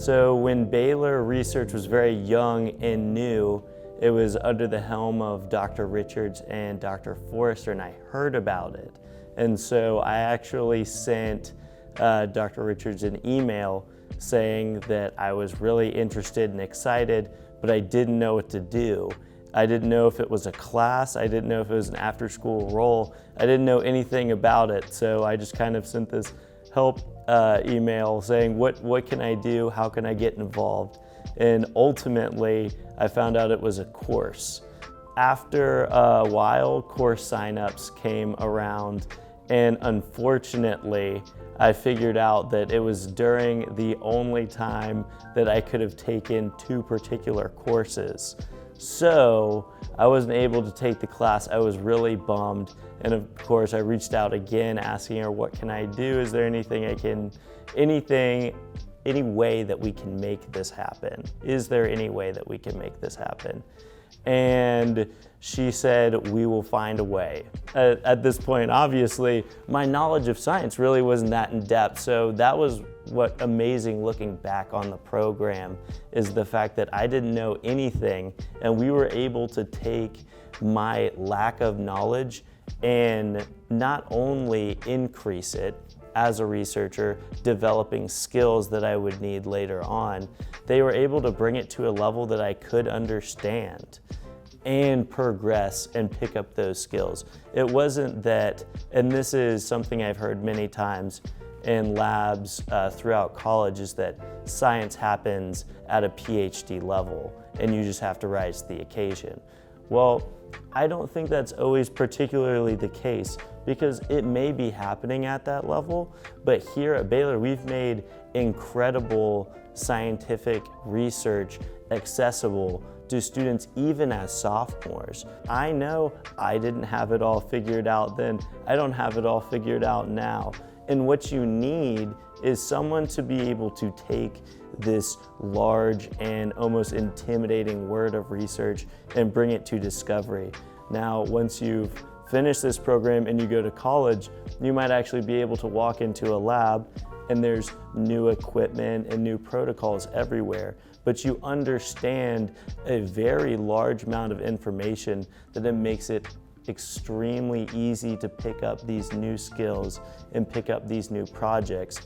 So when Baylor Research was very young and new, it was under the helm of Dr. Richards and Dr. Forrester, and I heard about it. And so I actually sent Dr. Richards an email saying that I was really interested and excited, but I didn't know what to do. I didn't know if it was a class, I didn't know if it was an after-school role, I didn't know anything about it, so I just kind of sent this help email saying, what can I do, how can I get involved? And ultimately, I found out it was a course. After a while, course signups came around, and unfortunately, I figured out that it was during the only time that I could have taken 2 particular courses. So I wasn't able to take the class. I was really bummed. And of course, I reached out again asking her, what can I do? Is there anything any way that we can make this happen? Is there any way that we can make this happen? And she said, we will find a way. At this point, obviously, my knowledge of science really wasn't that in depth, so that was what amazing looking back on the program, is the fact that I didn't know anything, and we were able to take my lack of knowledge and not only increase it as a researcher, developing skills that I would need later on, they were able to bring it to a level that I could understand and progress and pick up those skills. It wasn't that, and this is something I've heard many times in labs throughout college, is that science happens at a PhD level and you just have to rise to the occasion. Well, I don't think that's always particularly the case, because it may be happening at that level, but here at Baylor, we've made incredible scientific research accessible to students even as sophomores. I know I didn't have it all figured out then. I don't have it all figured out now. And what you need is someone to be able to take this large and almost intimidating word of research and bring it to discovery. Now, once you've finished this program and you go to college, you might actually be able to walk into a lab and there's new equipment and new protocols everywhere, but you understand a very large amount of information that it makes it extremely easy to pick up these new skills and pick up these new projects.